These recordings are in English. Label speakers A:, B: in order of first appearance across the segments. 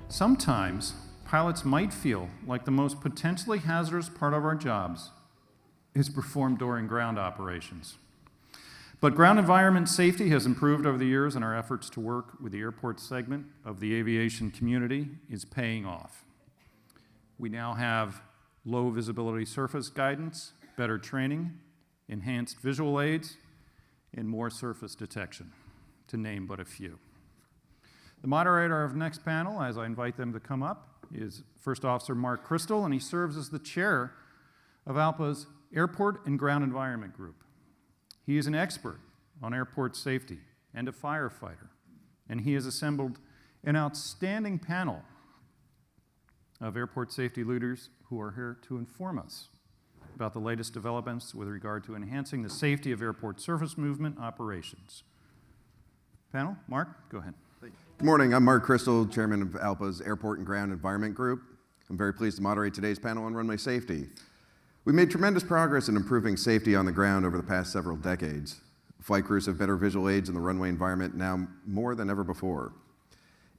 A: Sometimes, pilots might feel like the most potentially hazardous part of our jobs is performed during ground operations. But ground environment safety has improved over the years, and our efforts to work with the airport segment of the aviation community is paying off. We now have low visibility surface guidance, better training, enhanced visual aids, and more surface detection, to name but a few. The moderator of the next panel, as I invite them to come up, is First Officer Mark Crystal, and he serves as the chair of ALPA's Airport and Ground Environment Group. He is an expert on airport safety and a firefighter, and he has assembled an outstanding panel of airport safety leaders who are here to inform us about the latest developments with regard to enhancing the safety of airport surface movement operations. Panel, Mark, go ahead.
B: Good morning, I'm Mark Crystal, Chairman of ALPA's Airport and Ground Environment Group. I'm very pleased to moderate today's panel on runway safety. We made tremendous progress in improving safety on the ground over the past several decades. Flight crews have better visual aids in the runway environment now more than ever before.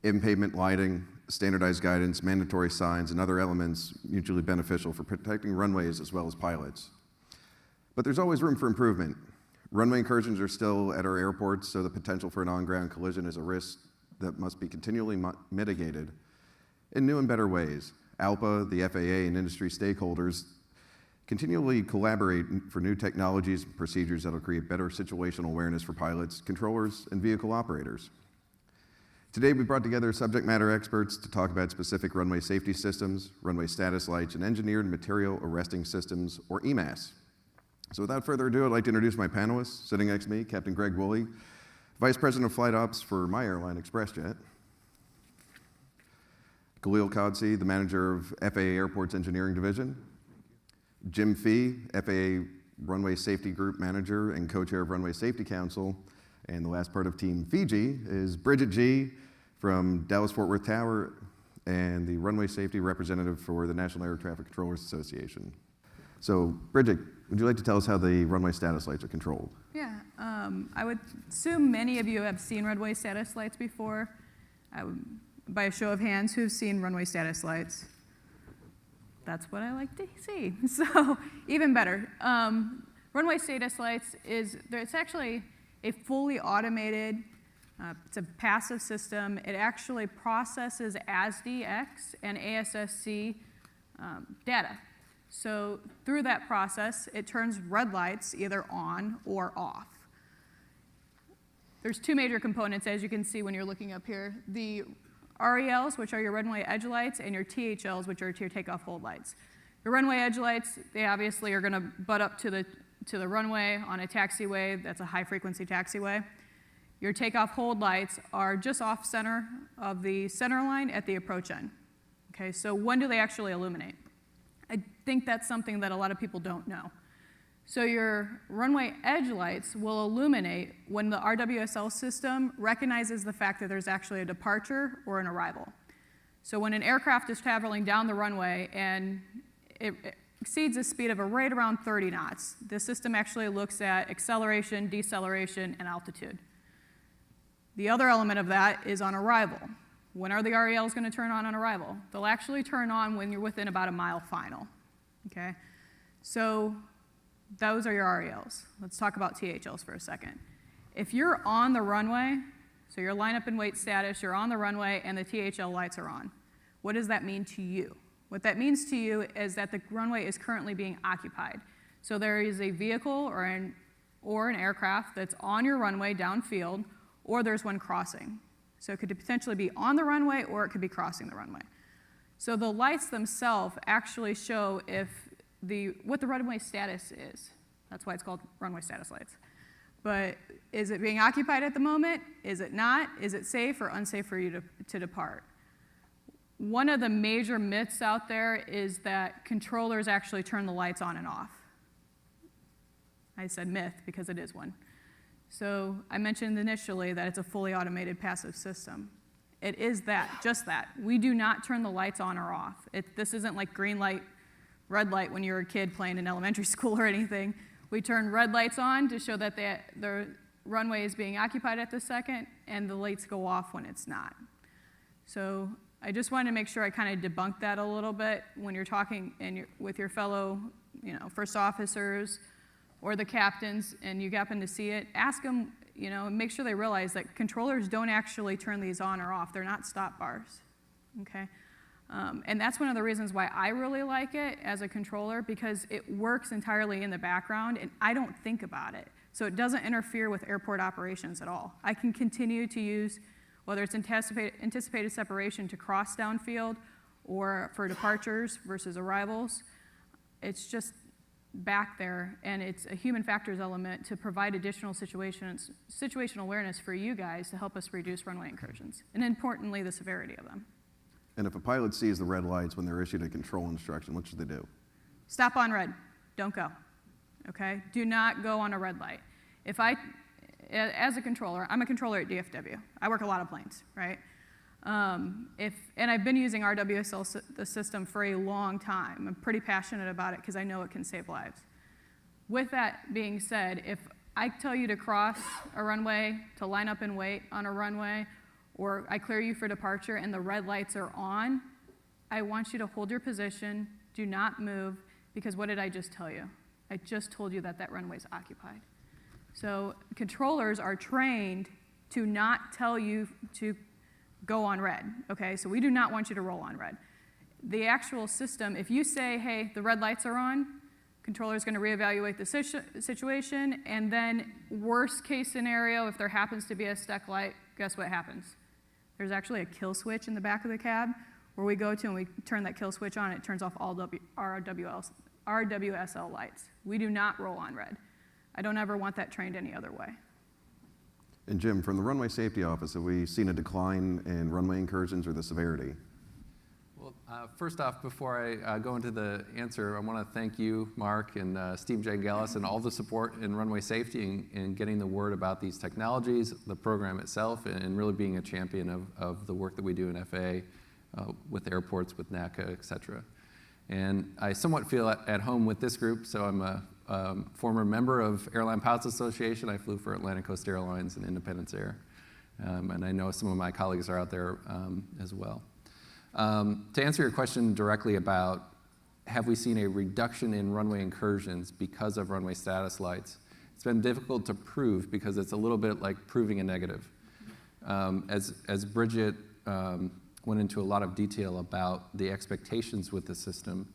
B: In-pavement lighting, standardized guidance, mandatory signs, and other elements mutually beneficial for protecting runways as well as pilots. But there's always room for improvement. Runway incursions are still at our airports, so the potential for an on-ground collision is a risk that must be continually mitigated in new and better ways. ALPA, the FAA, and industry stakeholders continually collaborate for new technologies and procedures that will create better situational awareness for pilots, controllers, and vehicle operators. Today, we brought together subject matter experts to talk about specific runway safety systems, runway status lights, and engineered material arresting systems, or EMAS. So without further ado, I'd like to introduce my panelists. Sitting next to me, Captain Greg Wooley, Vice President of Flight Ops for my airline, ExpressJet. Khalil Kodsi, the Manager of FAA Airports Engineering Division. Jim Fee, FAA Runway Safety Group Manager and Co-Chair of Runway Safety Council. And the last part of Team Fiji is Bridget G. from Dallas-Fort Worth Tower and the Runway Safety Representative for the National Air Traffic Controllers Association. So, Bridget, would you like to tell us how the runway status lights are controlled?
C: Yeah, I would assume many of you have seen runway status lights before. By a show of hands, who've seen runway status lights? That's what I like to see. So, even better. Runway status lights it's actually a fully automated, it's a passive system. It actually processes ASDX and ASSC data. So through that process, it turns red lights either on or off. There's two major components, as you can see when you're looking up here. The RELs, which are your runway edge lights, and your THLs, which are your takeoff hold lights. Your runway edge lights, they obviously are going to butt up to the runway on a taxiway. That's a high-frequency taxiway. Your takeoff hold lights are just off center of the center line at the approach end. Okay, so when do they actually illuminate? I think that's something that a lot of people don't know. So your runway edge lights will illuminate when the RWSL system recognizes the fact that there's actually a departure or an arrival. So when an aircraft is traveling down the runway and it exceeds a speed of right around 30 knots, the system actually looks at acceleration, deceleration, and altitude. The other element of that is on arrival. When are the RELs going to turn on arrival? They'll actually turn on when you're within about a mile final. Okay? So those are your RELs. Let's talk about THLs for a second. If you're on the runway, so you're line up and wait status, you're on the runway, and the THL lights are on, what does that mean to you? What that means to you is that the runway is currently being occupied. So there is a vehicle or an aircraft that's on your runway downfield, or there's one crossing. So it could potentially be on the runway, or it could be crossing the runway. So the lights themselves actually show what the runway status is. That's why it's called runway status lights. But is it being occupied at the moment? Is it not? Is it safe or unsafe for you to depart? One of the major myths out there is that controllers actually turn the lights on and off. I said myth because it is one. So I mentioned initially that it's a fully automated passive system. It is that, just that. We do not turn the lights on or off. This isn't like green light, red light when you're a kid playing in elementary school or anything. We turn red lights on to show that the runway is being occupied at this second, and the lights go off when it's not. So I just wanted to make sure I kind of debunked that a little bit when you're talking with your fellow, first officers or the captains, and you happen to see it. Ask them, make sure they realize that controllers don't actually turn these on or off. They're not stop bars, okay? And that's one of the reasons why I really like it as a controller, because it works entirely in the background, and I don't think about it. So it doesn't interfere with airport operations at all. I can continue to use, whether it's anticipated separation to cross downfield or for departures versus arrivals. It's just back there, and it's a human factors element to provide additional situational awareness for you guys to help us reduce runway incursions, and importantly, the severity of them.
B: And if a pilot sees the red lights when they're issued a control instruction, what should they do?
C: Stop on red. Don't go. Okay? Do not go on a red light. As a controller, I'm a controller at DFW. I work a lot of planes, right? And I've been using RWSL, the system, for a long time. I'm pretty passionate about it because I know it can save lives. With that being said, if I tell you to cross a runway, to line up and wait on a runway, or I clear you for departure and the red lights are on, I want you to hold your position, do not move, because what did I just tell you? I just told you that that runway's occupied. So controllers are trained to not tell you to go on red, okay? So we do not want you to roll on red. The actual system, if you say, hey, the red lights are on, controller's gonna reevaluate the situation, and then worst case scenario, if there happens to be a stuck light, guess what happens? There's actually a kill switch in the back of the cab where we go to and we turn that kill switch on, it turns off all RWSL lights. We do not roll on red. I don't ever want that trained any other way.
B: And Jim, from the Runway Safety Office, have we seen a decline in runway incursions or the severity?
D: Well, first off, before I go into the answer, I want to thank you, Mark, and Steve Jangelis, and all the support in runway safety in getting the word about these technologies, the program itself, and really being a champion of the work that we do in FAA with airports, with NACA, et cetera. And I somewhat feel at home with this group, so I'm a former member of Airline Pilots Association. I flew for Atlantic Coast Airlines and Independence Air, and I know some of my colleagues are out there as well. To answer your question directly about have we seen a reduction in runway incursions because of runway status lights, it's been difficult to prove because it's a little bit like proving a negative. As Bridget went into a lot of detail about the expectations with the system,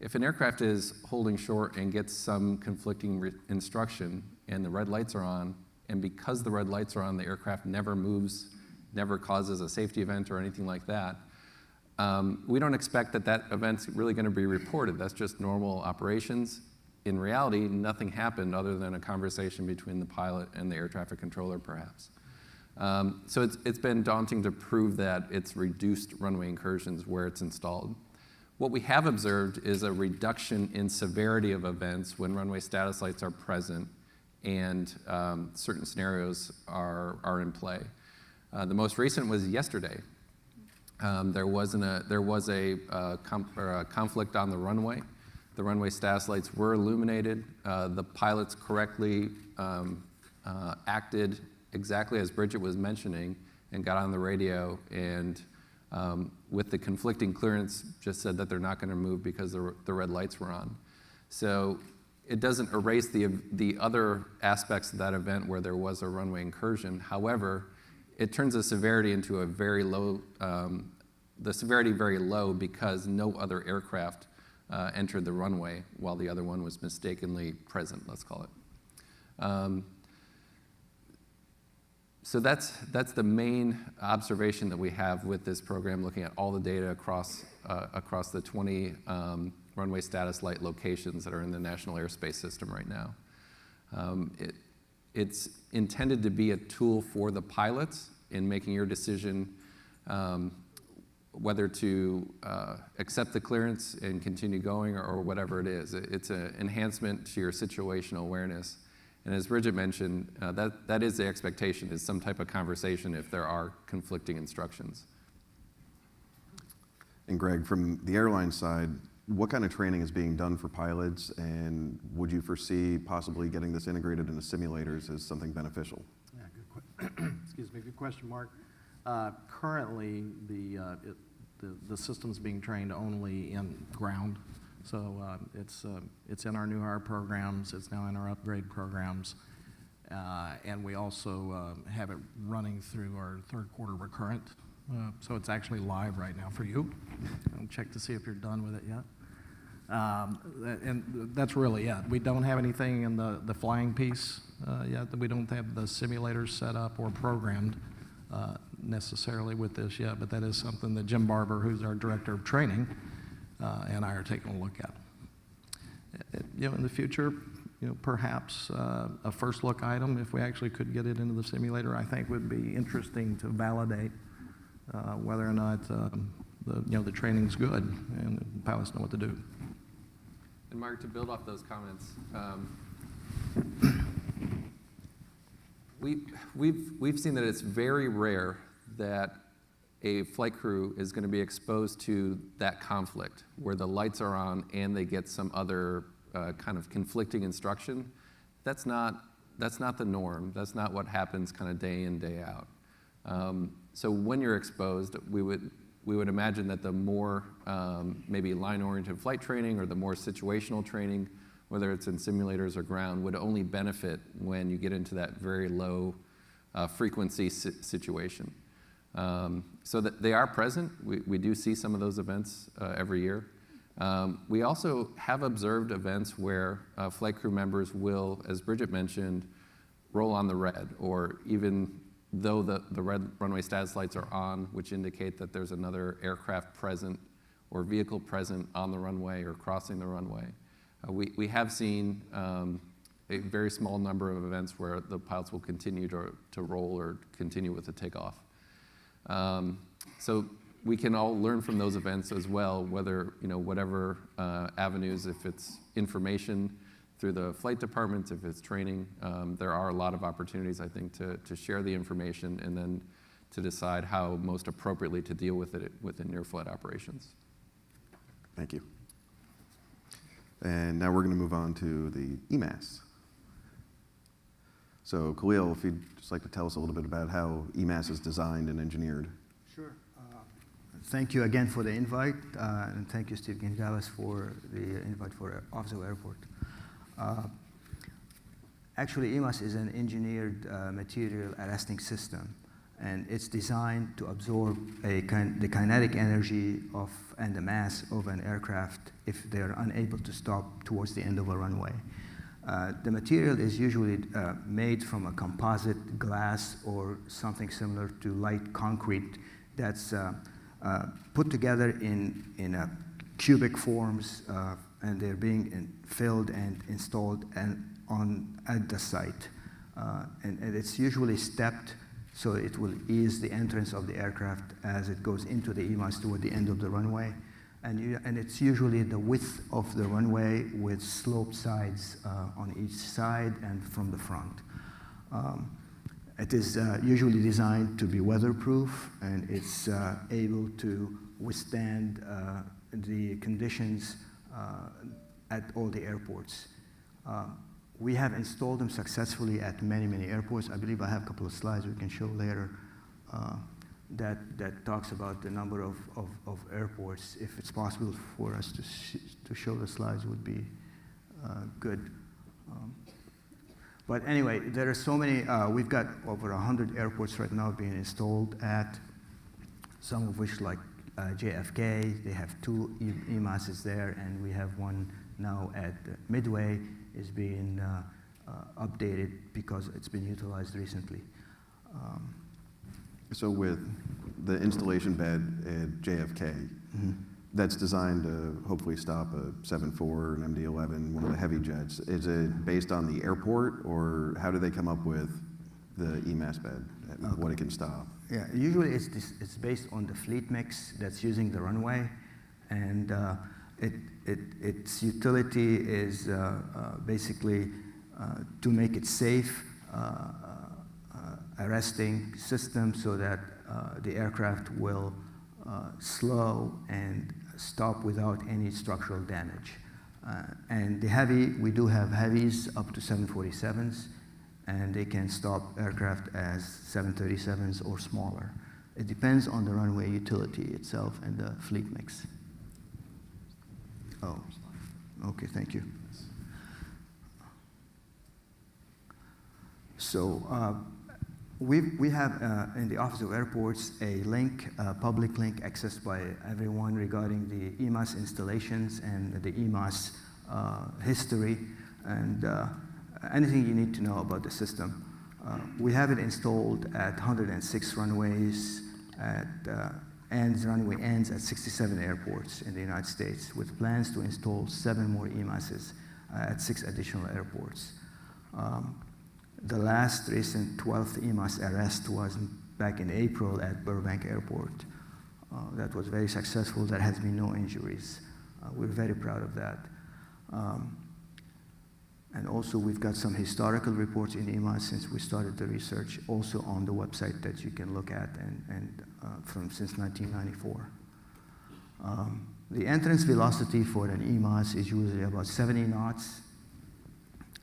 D: if an aircraft is holding short and gets some conflicting instruction and the red lights are on, and because the red lights are on, the aircraft never moves, never causes a safety event or anything like that, we don't expect that event's really going to be reported. That's just normal operations. In reality, nothing happened other than a conversation between the pilot and the air traffic controller, perhaps. So it's been daunting to prove that it's reduced runway incursions where it's installed. What we have observed is a reduction in severity of events when runway status lights are present and certain scenarios are in play. The most recent was yesterday. There was a conflict on the runway. The runway status lights were illuminated. The pilots correctly acted exactly as Bridget was mentioning and got on the radio and with the conflicting clearance just said that they're not going to move because the red lights were on. So it doesn't erase the other aspects of that event where there was a runway incursion. However, it turns the severity into a very low, very low because no other aircraft entered the runway while the other one was mistakenly present, let's call it. So that's the main observation that we have with this program, looking at all the data across the 20 runway status light locations that are in the National Airspace System right now. It's intended to be a tool for the pilots in making your decision whether to accept the clearance and continue going or whatever it is. It's an enhancement to your situational awareness. And as Bridget mentioned, that is the expectation, is some type of conversation if there are conflicting instructions.
B: And Greg, from the airline side, what kind of training is being done for pilots, and would you foresee possibly getting this integrated into simulators as something beneficial?
E: Yeah, excuse me, good question, Mark. Currently, the system's being trained only in ground, so it's in our new hire programs, it's now in our upgrade programs, and we also have it running through our third quarter recurrent. So it's actually live right now for you. I'll check to see if you're done with it yet. And that's really it. We don't have anything in the flying piece yet. We don't have the simulators set up or programmed necessarily with this yet, but that is something that Jim Barber, who's our director of training, and I are taking a look at. In the future, perhaps a first look item, if we actually could get it into the simulator, I think would be interesting to validate whether or not the training's good and the pilots know what to do.
D: And Mark, to build off those comments, we've seen that it's very rare that a flight crew is going to be exposed to that conflict where the lights are on and they get some other kind of conflicting instruction. That's not the norm. That's not what happens kind of day in, day out. So when you're exposed, we would imagine that the more maybe line-oriented flight training or the more situational training, whether it's in simulators or ground, would only benefit when you get into that very low frequency situation. So that they are present. We do see some of those events every year. We also have observed events where flight crew members will, as Bridget mentioned, roll on the red, or even though the red runway status lights are on, which indicate that there's another aircraft present or vehicle present on the runway or crossing the runway. We have seen a very small number of events where the pilots will continue to roll or continue with the takeoff. So we can all learn from those events as well, whether, whatever avenues, if it's information through the flight departments, if it's training, there are a lot of opportunities, I think, to share the information and then to decide how most appropriately to deal with it within your flight operations.
B: Thank you. And now we're going to move on to the EMAS. So Khalil, if you'd just like to tell us a little bit about how EMAS is designed and engineered.
F: Sure. Thank you again for the invite, and thank you, Steve Gonzalez, for the invite for Offshore Airport. Actually, EMAS is an engineered material arresting system, and it's designed to absorb the kinetic energy and the mass of an aircraft if they're unable to stop towards the end of a runway. The material is usually made from a composite glass or something similar to light concrete that's put together in cubic forms, and they're being filled and installed at the site. And it's usually stepped, so it will ease the entrance of the aircraft as it goes into the EMAS toward the end of the runway. And it's usually the width of the runway with sloped sides on each side and from the front. It is usually designed to be weatherproof, and it's able to withstand the conditions at all the airports. We have installed them successfully at many, many airports. I believe I have a couple of slides we can show later that talks about the number of airports. If it's possible for us to show the slides, would be good. But anyway, there are so many. We've got over 100 airports right now being installed at, some of which like JFK. They have 2 EMASs there, and we have one now at Midway is being updated because it's been utilized recently.
B: So with the installation bed at JFK, that's designed to hopefully stop a 747, an MD-11, one of the heavy jets. Is it based on the airport, or how do they come up with the EMAS bed, what it can stop?
F: Yeah, usually it's based on the fleet mix that's using the runway, and its utility is basically to make it safe arresting system so that the aircraft will slow and stop without any structural damage. And the heavy, we do have heavies up to 747s, and they can stop aircraft as 737s or smaller. It depends on the runway utility itself and the fleet mix. Oh, okay, thank you. So we have in the Office of Airports a link, a public link accessed by everyone regarding the EMAS installations and the EMAS history and anything you need to know about the system. We have it installed at 106 runways, runway ends at 67 airports in the United States, with plans to install 7 more EMASs at 6 additional airports. The last recent 12th EMAS arrest was back in April at Burbank Airport. That was very successful. There has been no injuries. We're very proud of that. And also, we've got some historical reports in EMAS since we started the research, also on the website that you can look at, from since 1994. The entrance velocity for an EMAS is usually about 70 knots.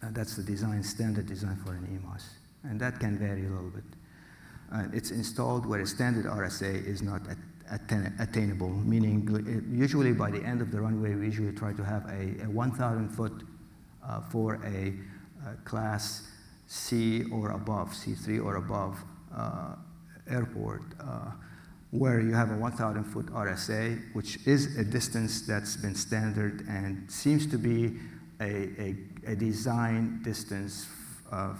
F: That's the design, standard design for an EMAS. And that can vary a little bit. It's installed where a standard RSA is not attainable, meaning usually by the end of the runway, we usually try to have a 1,000 foot for a class C or above, C3 or above airport, where you have a 1,000 foot RSA, which is a distance that's been standard and seems to be a design distance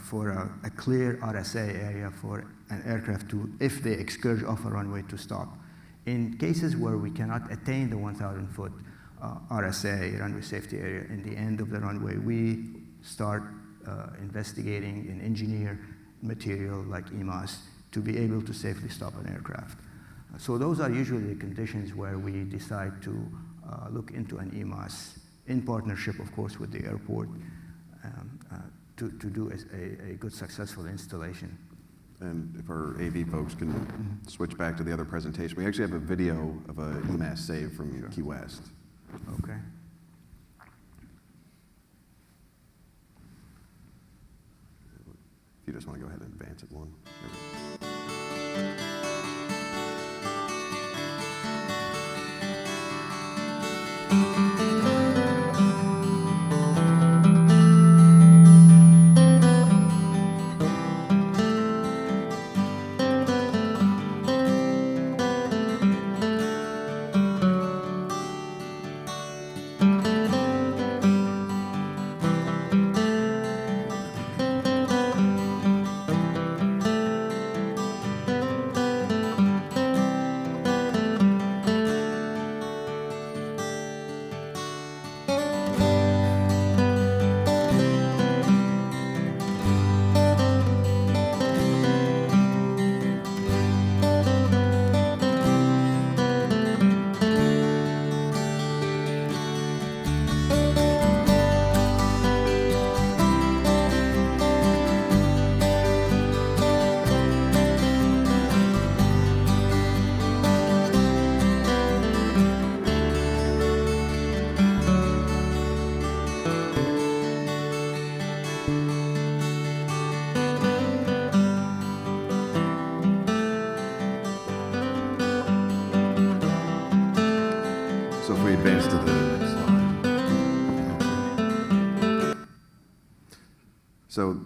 F: for a clear RSA area for an aircraft to, if they excurge off a runway, to stop. In cases where we cannot attain the 1,000 foot RSA, runway safety area, in the end of the runway, we start investigating and engineer material like EMAS to be able to safely stop an aircraft. So those are usually the conditions where we decide to look into an EMAS, in partnership, of course, with the airport, to do a good, successful installation.
B: And if our AV folks can switch back to the other presentation, we actually have a video of a EMAS save from Key West.
F: Okay.
B: If you just want to go ahead and advance it one. So if we advance to the next slide. So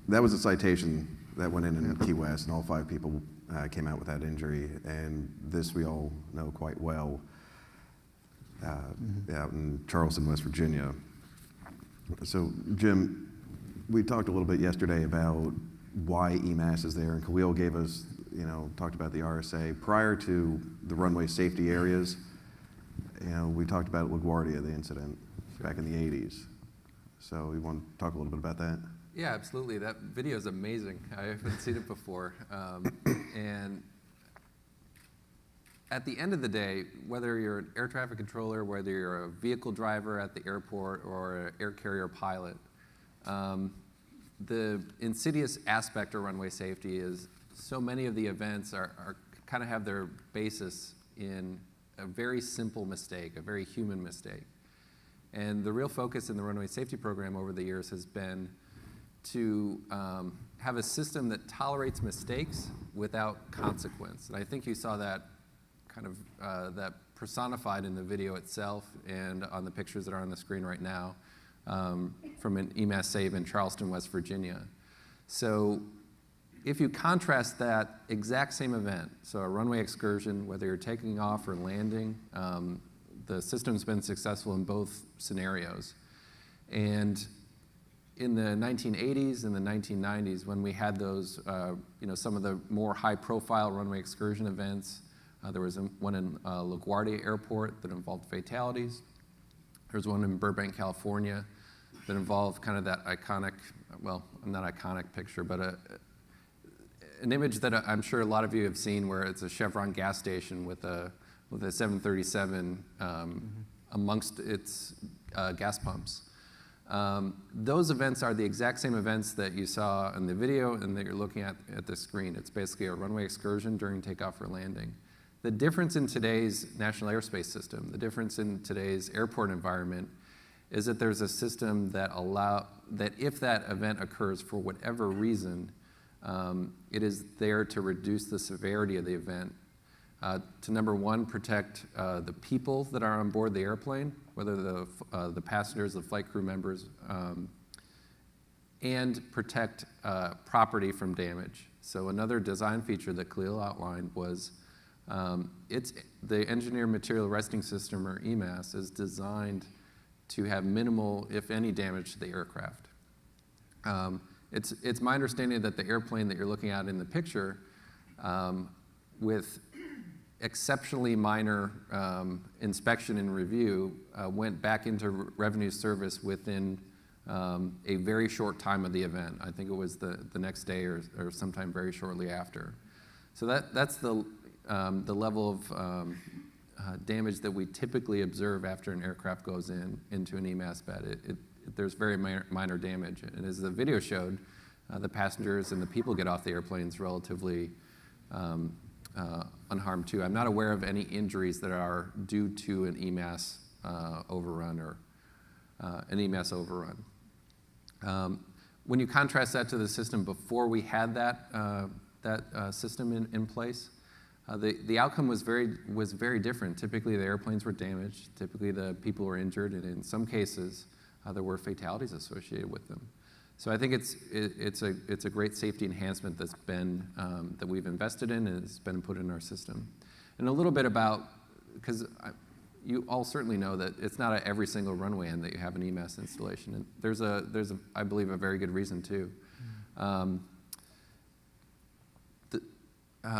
B: that was a citation that went in Key West, and all 5 people came out with that injury. And this we all know quite well out in Charleston, West Virginia. So Jim, we talked a little bit yesterday about why EMAS is there, and Khalil gave us, talked about the RSA. Prior to the runway safety areas, we talked about LaGuardia, the incident back in the 80s. So you want to talk a little bit about that?
D: Yeah, absolutely. That video is amazing. I haven't seen it before. And at the end of the day, whether you're an air traffic controller, whether you're a vehicle driver at the airport or an air carrier pilot, the insidious aspect of runway safety is so many of the events kind of have their basis in a very simple mistake, a very human mistake. And the real focus in the runway safety program over the years has been to have a system that tolerates mistakes without consequence. And I think you saw that kind of that personified in the video itself and on the pictures that are on the screen right now from an EMAS save in Charleston, West Virginia. So if you contrast that exact same event, so a runway excursion, whether you're taking off or landing, the system's been successful in both scenarios. And in the 1980s and the 1990s, when we had those, some of the more high-profile runway excursion events, there was one in LaGuardia Airport that involved fatalities. There was one in Burbank, California, that involved kind of that iconic, well, not iconic picture, but an image that I'm sure a lot of you have seen, where it's a Chevron gas station with a 737 amongst its gas pumps. Those events are the exact same events that you saw in the video and that you're looking at the screen. It's basically a runway excursion during takeoff or landing. The difference in today's national airspace system, the difference in today's airport environment, is that there's a system that if that event occurs for whatever reason, it is there to reduce the severity of the event. To number one, protect the people that are on board the airplane, whether the passengers, the flight crew members, and protect property from damage. So another design feature that Khalil outlined was the Engineered Material Resting System, or EMAS, is designed to have minimal, if any, damage to the aircraft. It's my understanding that the airplane that you're looking at in the picture, with exceptionally minor inspection and review, went back into revenue service within a very short time of the event. I think it was the next day or sometime very shortly after. So that's the level of damage that we typically observe after an aircraft goes into an EMAS bed. There's very minor damage. And as the video showed, the passengers and the people get off the airplanes relatively unharmed too. I'm not aware of any injuries that are due to an EMAS overrun or an EMAS overrun. When you contrast that to the system before we had that system in place, the outcome was very different. Typically, the airplanes were damaged. Typically, the people were injured, and in some cases, there were fatalities associated with them. So I think it's a great safety enhancement that's been that we've invested in and it's been put in our system. And a little bit about, because you all certainly know that it's not at every single runway end that you have an EMAS installation. And there's I believe, a very good reason too.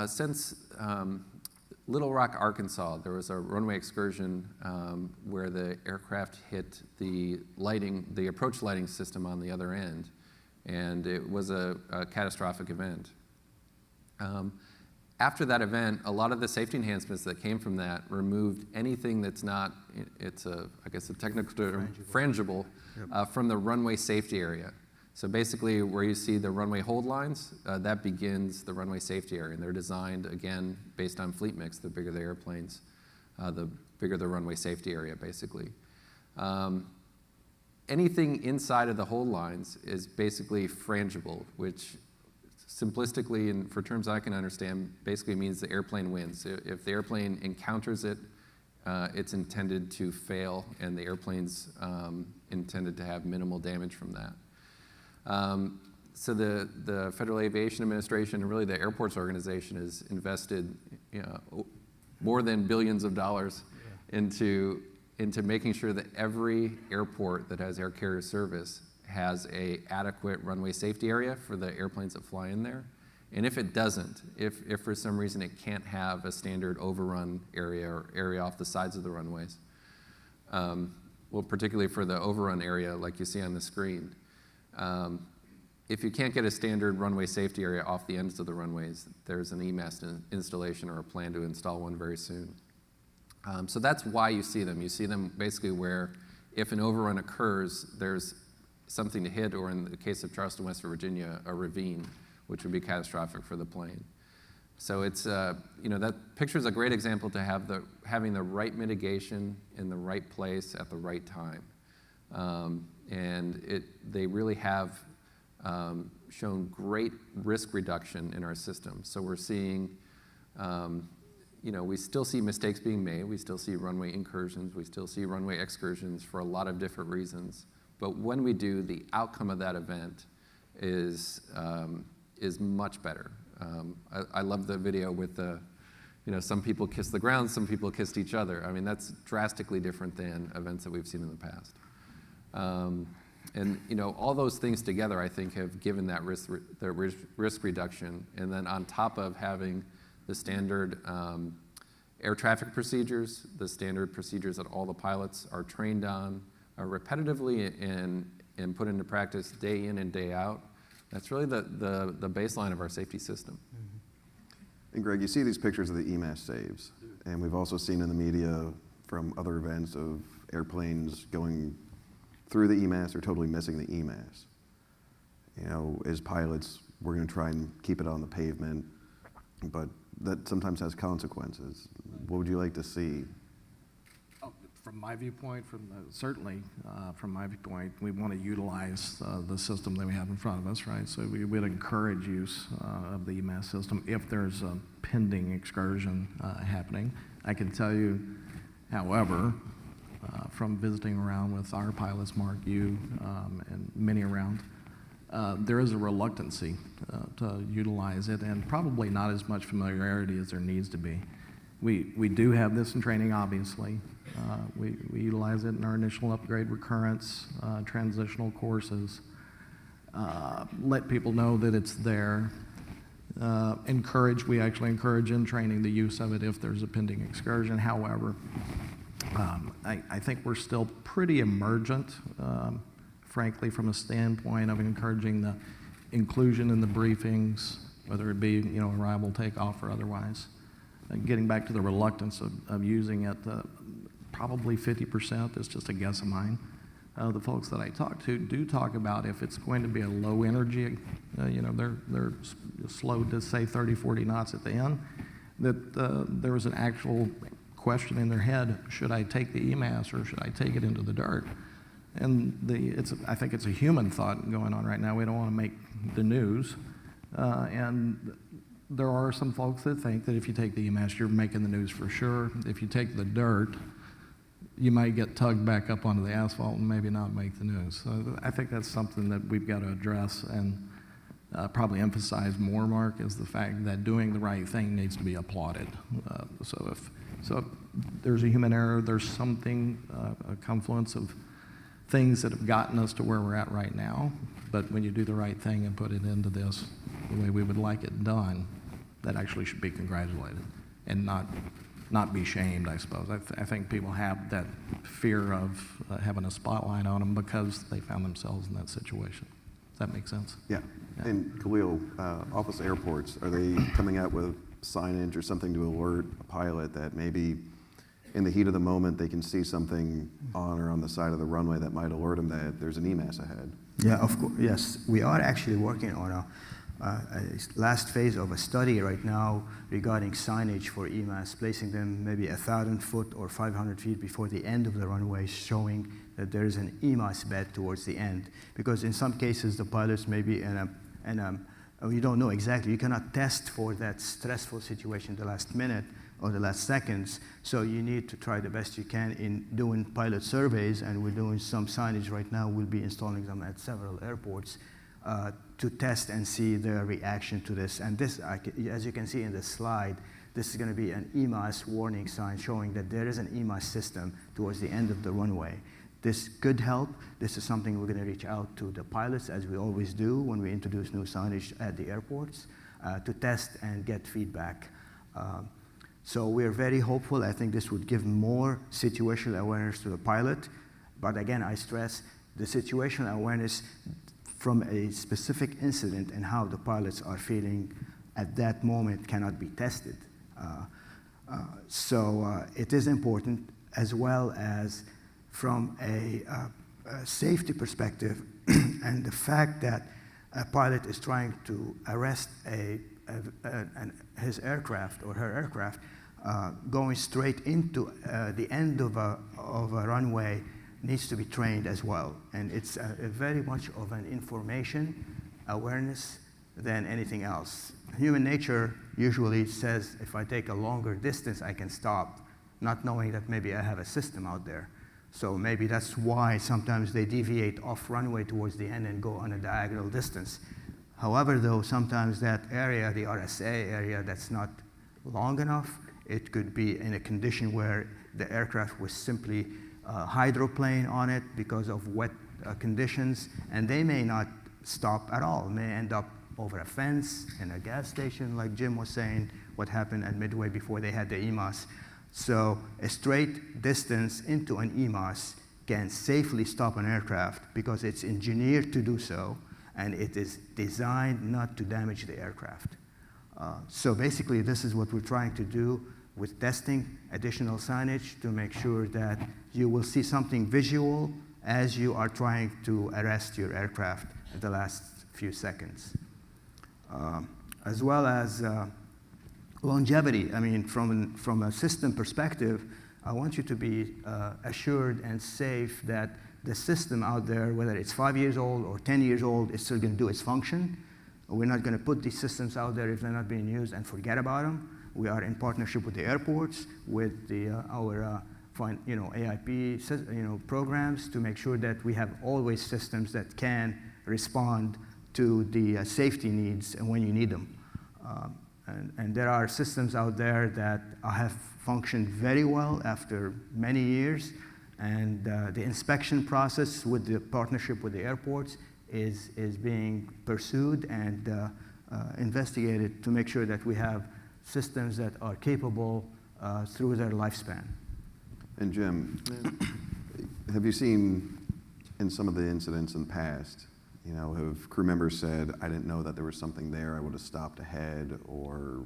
D: Since Little Rock, Arkansas, there was a runway excursion where the aircraft hit the approach lighting system on the other end, and it was a catastrophic event. After that event, a lot of the safety enhancements that came from that removed anything that's not, I guess a technical term, frangible, from the runway safety area. So basically, where you see the runway hold lines, that begins the runway safety area. And they're designed, again, based on fleet mix. The bigger the airplanes, the bigger the runway safety area, basically. Anything inside of the hold lines is basically frangible, which simplistically, and for terms I can understand, basically means the airplane wins. If the airplane encounters it, it's intended to fail, and the airplane's intended to have minimal damage from that. So the Federal Aviation Administration and really the airports organization has invested more than billions of dollars into making sure that every airport that has air carrier service has an adequate runway safety area for the airplanes that fly in there. And if it doesn't, if for some reason it can't have a standard overrun area or area off the sides of the runways, well, particularly for the overrun area like you see on the screen, if you can't get a standard runway safety area off the ends of the runways, there's an EMAS installation or a plan to install one very soon. So that's why you see them. You see them basically where if an overrun occurs, there's something to hit, or in the case of Charleston, West Virginia, a ravine, which would be catastrophic for the plane. So it's, that picture is a great example to have having the right mitigation in the right place at the right time. And they really have shown great risk reduction in our system. So we're seeing, we still see mistakes being made. We still see runway incursions. We still see runway excursions for a lot of different reasons. But when we do, the outcome of that event is much better. I love the video with some people kissed the ground, some people kissed each other. I mean, that's drastically different than events that we've seen in the past. And all those things together, I think, have given that risk reduction. And then on top of having the standard air traffic procedures, the standard procedures that all the pilots are trained on repetitively and put into practice day in and day out, that's really the baseline of our safety system.
B: And Greg, you see these pictures of the EMAS saves, and we've also seen in the media from other events of airplanes going through the EMAS or totally missing the EMAS. As pilots, we're going to try and keep it on the pavement, but that sometimes has consequences. What would you like to see?
E: From my viewpoint, certainly from my viewpoint, we want to utilize the system that we have in front of us, right? So we would encourage use of the EMAS system if there's a pending excursion happening. I can tell you, however, from visiting around with our pilots, Mark, you, and many around, there is a reluctancy to utilize it, and probably not as much familiarity as there needs to be. We do have this in training, obviously. We utilize it in our initial upgrade recurrence, transitional courses, let people know that it's there. We actually encourage in training the use of it if there's a pending excursion. However, I think we're still pretty emergent, frankly, from a standpoint of encouraging the inclusion in the briefings, whether it be arrival, takeoff, or otherwise. Getting back to the reluctance of using it, probably 50%, is just a guess of mine. The folks that I talk to do talk about if it's going to be a low energy, they're slowed to say 30, 40 knots at the end, that there was an actual question in their head, should I take the EMAS or should I take it into the dirt? And I think it's a human thought going on right now. We don't want to make the news. And there are some folks that think that if you take the EMAS, you're making the news for sure. If you take the dirt, you might get tugged back up onto the asphalt and maybe not make the news. So I think that's something that we've got to address and probably emphasize more, Mark, is the fact that doing the right thing needs to be applauded. So if there's a human error, there's something, a confluence of things that have gotten us to where we're at right now. But when you do the right thing and put it into this the way we would like it done, that actually should be congratulated and not be shamed, I suppose. I think people have that fear of having a spotlight on them because they found themselves in that situation. Does that make sense?
B: Yeah. And Khalil, office airports, are they coming out with signage or something to alert a pilot that maybe in the heat of the moment they can see something on or on the side of the runway that might alert them that there's an EMAS ahead?
F: Yeah, of course. Yes, we are actually working on a last phase of a study right now regarding signage for EMAS, placing them maybe 1,000 foot or 500 feet before the end of the runway, showing that there is an EMAS bed towards the end. Because in some cases, the pilots may be you don't know exactly. You cannot test for that stressful situation the last minute or the last seconds. So you need to try the best you can in doing pilot surveys, and we're doing some signage right now. We'll be installing them at several airports to test and see their reaction to this. And this, as you can see in the slide, this is going to be an EMAS warning sign showing that there is an EMAS system towards the end of the runway. This could help. This is something we're going to reach out to the pilots, as we always do when we introduce new signage at the airports, to test and get feedback. So we're very hopeful. I think this would give more situational awareness to the pilot. But again, I stress the situational awareness from a specific incident and how the pilots are feeling at that moment cannot be tested. So it is important, as well as from a safety perspective. And the fact that a pilot is trying to arrest his aircraft or her aircraft going straight into the end of a runway needs to be trained as well. And it's very much of an information awareness than anything else. Human nature usually says, if I take a longer distance, I can stop, not knowing that maybe I have a system out there. So maybe that's why sometimes they deviate off runway towards the end and go on a diagonal distance. However, though, sometimes that area, the RSA area, that's not long enough, it could be in a condition where the aircraft was simply hydroplane on it because of wet conditions, and they may not stop at all. May end up over a fence in a gas station, like Jim was saying, what happened at Midway before they had the EMAS. So a straight distance into an EMAS can safely stop an aircraft because it's engineered to do so, and it is designed not to damage the aircraft. So basically, this is what we're trying to do with testing additional signage to make sure that you will see something visual as you are trying to arrest your aircraft at the last few seconds. As well as longevity. I mean, from a system perspective, I want you to be assured and safe that the system out there, whether it's 5 years old or 10 years old, is still going to do its function. We're not going to put these systems out there if they're not being used and forget about them. We are in partnership with the airports, with our AIP programs to make sure that we have always systems that can respond to the safety needs and when you need them. And there are systems out there that have functioned very well after many years, and the inspection process with the partnership with the airports is being pursued and investigated to make sure that we have systems that are capable through their lifespan.
B: And Jim, have you seen in some of the incidents in the past, have crew members said, I didn't know that there was something there, I would have stopped ahead, or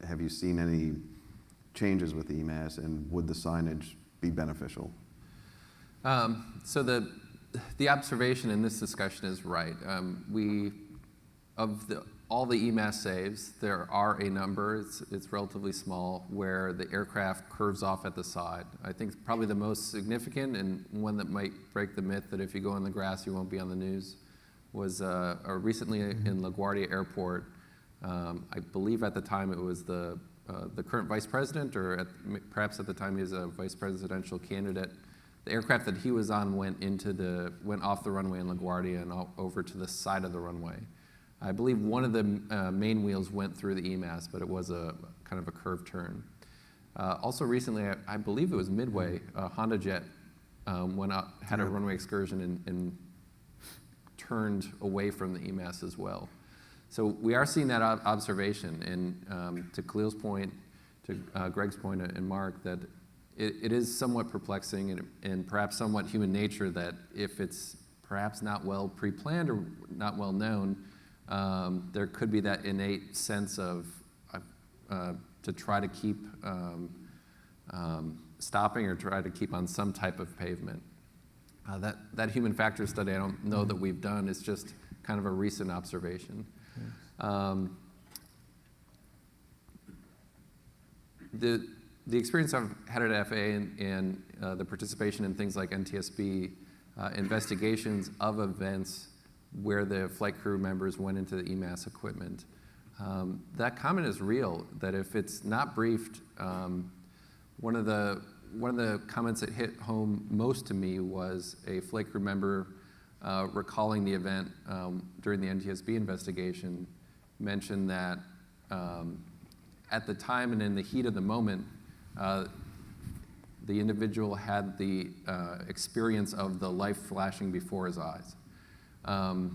B: have you seen any changes with EMAS, and would the signage be beneficial?
D: So the observation in this discussion is right. All the EMAS saves, there are a number, it's relatively small, where the aircraft curves off at the side. I think probably the most significant, and one that might break the myth that if you go in the grass you won't be on the news, was recently in LaGuardia Airport. I believe at the time it was the current vice president, or perhaps at the time he was a vice presidential candidate. The aircraft that he was on went off the runway in LaGuardia and over to the side of the runway. I believe one of the main wheels went through the EMAS, but it was a kind of a curved turn. Also recently, I believe it was Midway, Honda Jet went up, had a runway excursion and turned away from the EMAS as well. So we are seeing that observation, and to Khalil's point, to Greg's point, and Mark, that it is somewhat perplexing and perhaps somewhat human nature that if it's perhaps not well pre-planned or not well known, there could be that innate sense of to try to keep stopping or try to keep on some type of pavement. That human factor study, I don't know that we've done. It's just kind of a recent observation. The experience I've had at FAA and the participation in things like NTSB investigations of events where the flight crew members went into the EMAS equipment, that comment is real, that if it's not briefed, one of the comments that hit home most to me was a flight crew member recalling the event during the NTSB investigation, mentioned that at the time and in the heat of the moment, the individual had the experience of the light flashing before his eyes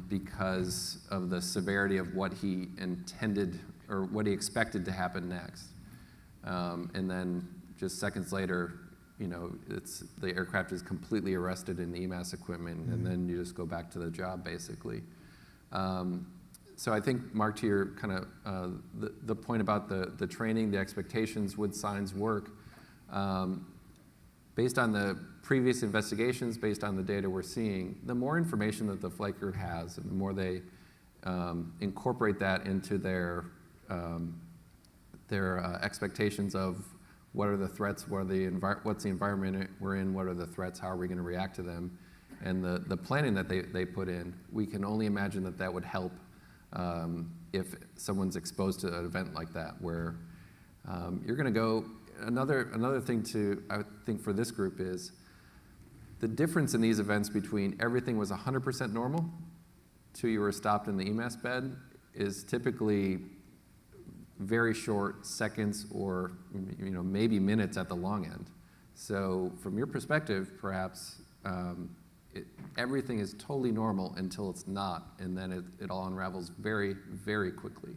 D: because of the severity of what he intended or what he expected to happen next. And then just seconds later, the aircraft is completely arrested in the EMAS equipment, and then you just go back to the job, basically. So I think, Mark, to your kind of the point about the training, the expectations, would signs work? based on the previous investigations, based on the data we're seeing, the more information that the flight crew has, and the more they incorporate that into their expectations of what are the threats, what's the environment we're in, what are the threats, how are we going to react to them, and the planning that they put in, we can only imagine that that would help if someone's exposed to an event like that, where you're going to go. Another thing I think for this group is the difference in these events between everything was 100% normal to you were stopped in the EMAS bed is typically very short seconds or maybe minutes at the long end. So from your perspective, perhaps everything is totally normal until it's not, and then it all unravels very, very quickly.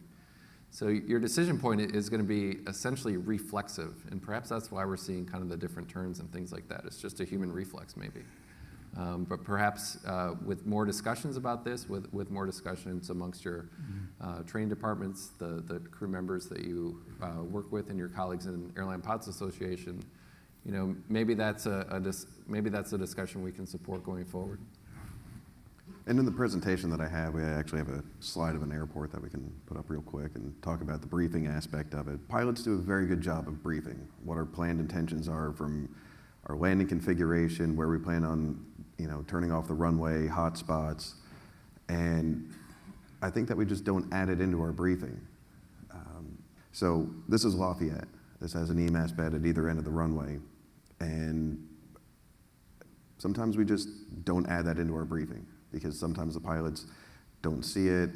D: So your decision point is going to be essentially reflexive, and perhaps that's why we're seeing kind of the different turns and things like that. It's just a human reflex, maybe. But perhaps with more discussions about this, with more discussions amongst your training departments, the crew members that you work with, and your colleagues in Airline Pilots Association, maybe that's a discussion we can support going forward.
B: And in the presentation that I have, we actually have a slide of an airport that we can put up real quick and talk about the briefing aspect of it. Pilots do a very good job of briefing what our planned intentions are from our landing configuration, where we plan on turning off the runway, hot spots, and I think that we just don't add it into our briefing. So this is Lafayette. This has an EMAS bed at either end of the runway, and sometimes we just don't add that into our briefing, because sometimes the pilots don't see it.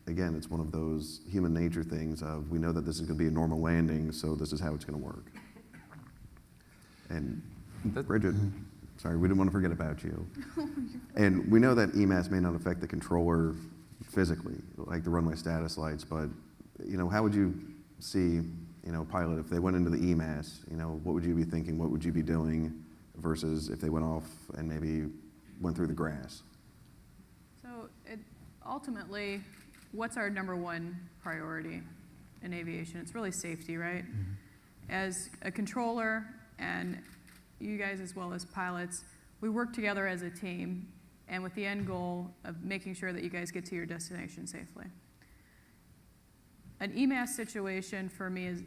B: Again, it's one of those human nature things of, we know that this is going to be a normal landing, so this is how it's going to work. And Bridget, sorry, we didn't want to forget about you. And we know that EMAS may not affect the controller physically, like the runway status lights, but how would you see, pilot, if they went into the EMAS, what would you be thinking, what would you be doing, versus if they went off and maybe went through the grass?
C: Ultimately, what's our number one priority in aviation? It's really safety, right? As a controller, and you guys as well as pilots, we work together as a team, and with the end goal of making sure that you guys get to your destination safely. An EMAS situation for me is,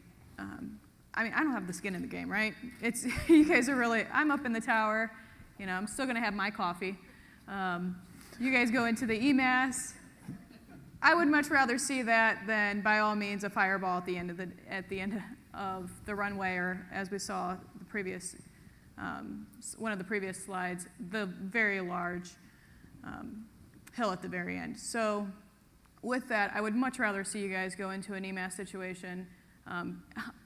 C: I don't have the skin in the game, right? It's you guys are really, I'm up in the tower, I'm still gonna have my coffee. You guys go into the EMAS. I would much rather see that than, by all means, a fireball at the end of the runway, or as we saw the previous, one of the previous slides, the very large hill at the very end. So with that, I would much rather see you guys go into an EMAS situation.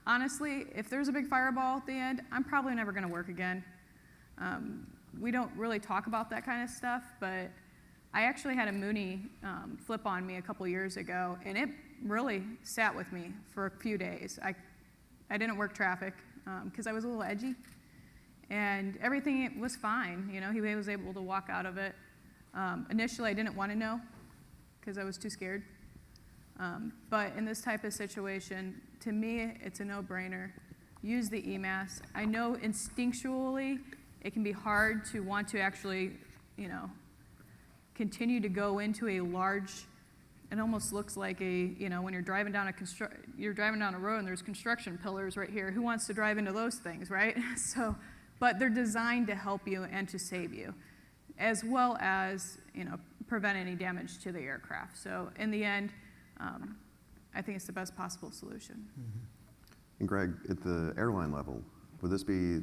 C: Honestly, if there's a big fireball at the end, I'm probably never going to work again. We don't really talk about that kind of stuff, but I actually had a Mooney flip on me a couple years ago, and it really sat with me for a few days. I didn't work traffic because I was a little edgy, and everything was fine. He was able to walk out of it. Initially, I didn't want to know because I was too scared. But in this type of situation, to me, it's a no-brainer. Use the EMAS. I know instinctually it can be hard to want to actually, continue to go into a large, it almost looks like when you're driving down a road and there's construction pillars right here. Who wants to drive into those things, right? But they're designed to help you and to save you, as well as, prevent any damage to the aircraft. So in the end, I think it's the best possible solution.
B: And Greg, at the airline level, would this be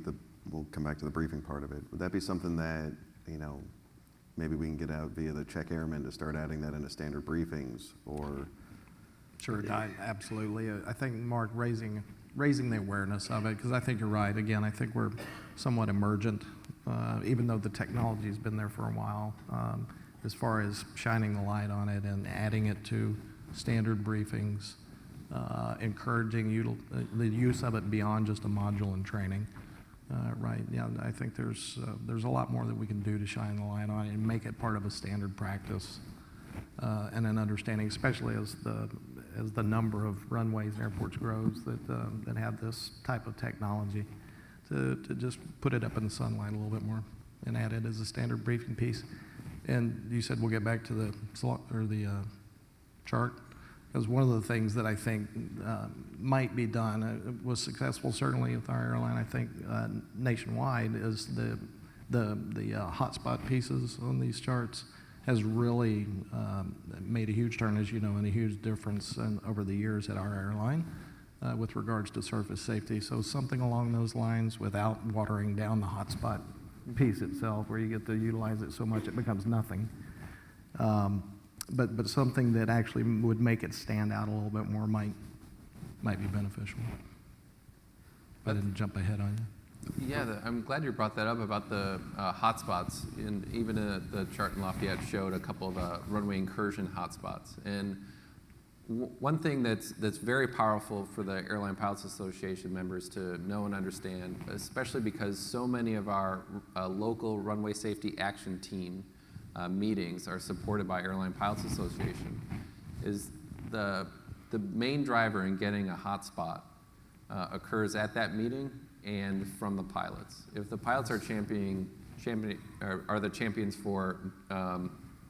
B: we'll come back to the briefing part of it, would that be something that, maybe we can get out via the check airmen to start adding that into standard briefings, or?
E: Sure, absolutely. I think, Mark, raising the awareness of it, because I think you're right. Again, I think we're somewhat emergent, even though the technology's been there for a while, as far as shining the light on it and adding it to standard briefings, encouraging the use of it beyond just a module in training. Right. Yeah, I think there's a lot more that we can do to shine the light on it and make it part of a standard practice and an understanding, especially as the number of runways and airports grows that have this type of technology. to just put it up in the sunlight a little bit more and add it as a standard briefing piece. And you said we'll get back to the chart, because one of the things that I think might be done, was successful certainly with our airline, I think nationwide, is the hotspot pieces on these charts has really made a huge turn, as you know, and a huge difference over the years at our airline with regards to surface safety. So something along those lines without watering down the hotspot piece itself, where you get to utilize it so much it becomes nothing. But something that actually would make it stand out a little bit more might be beneficial. I didn't jump ahead on you.
D: Yeah, I'm glad you brought that up about the hotspots. And even the chart in Lafayette showed a couple of runway incursion hotspots. And one thing that's very powerful for the Airline Pilots Association members to know and understand, especially because so many of our local runway safety action team meetings are supported by Airline Pilots Association, is the main driver in getting a hotspot occurs at that meeting and from the pilots. If the pilots are are the champions for,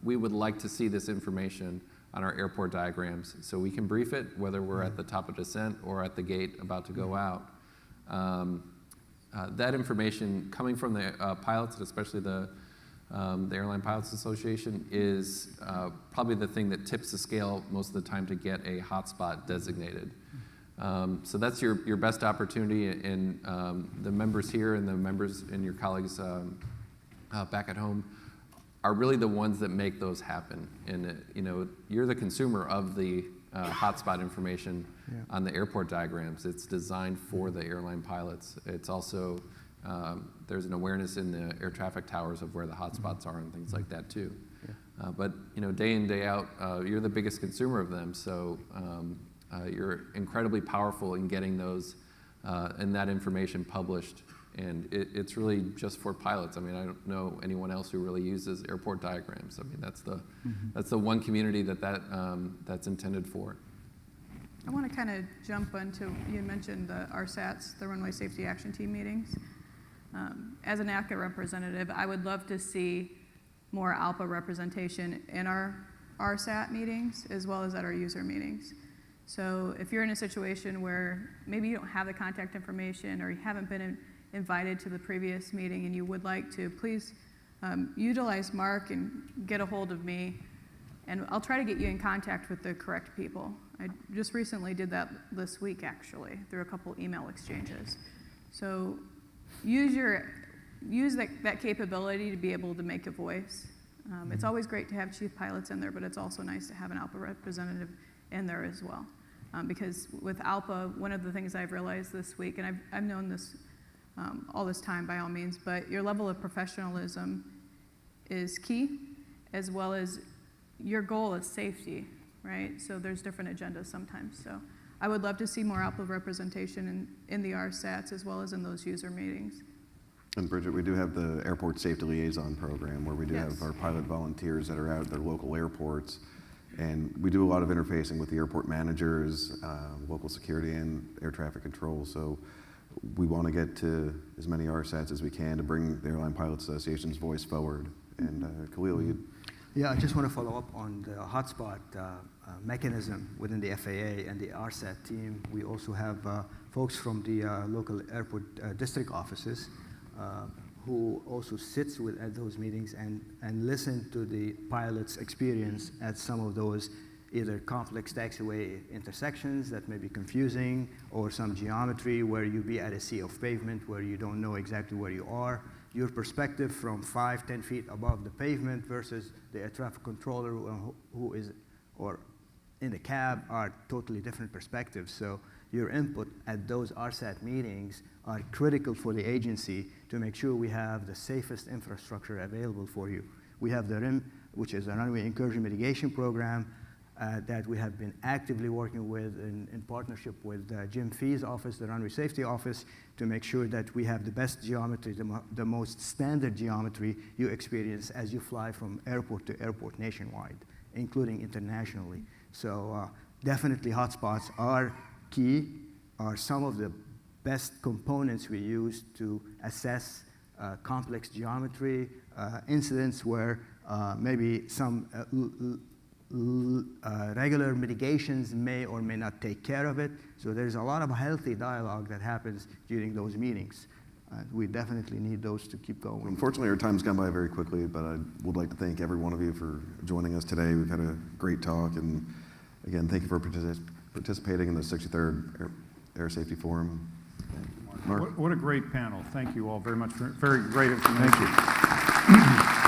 D: we would like to see this information on our airport diagrams so we can brief it, whether we're at the top of descent or at the gate about to go out. That information coming from the pilots, especially the Airline Pilots Association, is probably the thing that tips the scale most of the time to get a hotspot designated. So that's your best opportunity, and the members here and the members and your colleagues back at home are really the ones that make those happen. And you're the consumer of the hotspot information on the airport diagrams. It's designed for the airline pilots. It's also there's an awareness in the air traffic towers of where the hotspots are and things like that too. Yeah. But day in, day out, you're the biggest consumer of them. So you're incredibly powerful in getting those and that information published. And it's really just for pilots. I mean, I don't know anyone else who really uses airport diagrams. I mean, that's the one community that's intended for.
C: I want to kind of jump into, you mentioned the RSATs, the Runway Safety Action Team meetings. As an ACA representative, I would love to see more ALPA representation in our RSAT meetings as well as at our user meetings. So if you're in a situation where maybe you don't have the contact information or you haven't been invited to the previous meeting and you would like to, please utilize Mark and get a hold of me, and I'll try to get you in contact with the correct people. I just recently did that this week, actually, through a couple email exchanges. So use that capability to be able to make a voice. It's always great to have chief pilots in there, but it's also nice to have an ALPA representative in there as well. Because with ALPA, one of the things I've realized this week, and I've known this all this time by all means, but your level of professionalism is key, as well as your goal is safety, right? So there's different agendas sometimes. So I would love to see more ALPA representation in the RSATs as well as in those user meetings.
B: And Bridget, we do have the Airport Safety Liaison Program where we do have our pilot volunteers that are out at their local airports. And we do a lot of interfacing with the airport managers, local security, and air traffic control. So we want to get to as many RSATs as we can to bring the Airline Pilots Association's voice forward. And Khalil, you.
F: Yeah, I just want to follow up on the hotspot mechanism within the FAA and the RSAT team. We also have folks from the local airport district offices who also sits at those meetings and listen to the pilot's experience at some of those either complex taxiway intersections that may be confusing, or some geometry where you be at a sea of pavement where you don't know exactly where you are. Your perspective from 5-10 feet above the pavement versus the air traffic controller who is, or in the cab, are totally different perspectives. So your input at those RSAT meetings are critical for the agency to make sure we have the safest infrastructure available for you. We have the RIM, which is a Runway Incursion Mitigation Program that we have been actively working with in partnership with Jim Fee's office, the Runway Safety Office, to make sure that we have the best geometry, the most standard geometry you experience as you fly from airport to airport nationwide, including internationally. So definitely hotspots are key, are some of the best components we use to assess complex geometry, incidents where maybe some regular mitigations may or may not take care of it. So there's a lot of healthy dialogue that happens during those meetings. We definitely need those to keep going.
B: Unfortunately, our time's gone by very quickly, but I would like to thank every one of you for joining us today. We've had a great talk, and again, thank you for participating in the 63rd Air Safety Forum. Mark?
A: What a great panel. Thank you all very much for very great information. Thank you.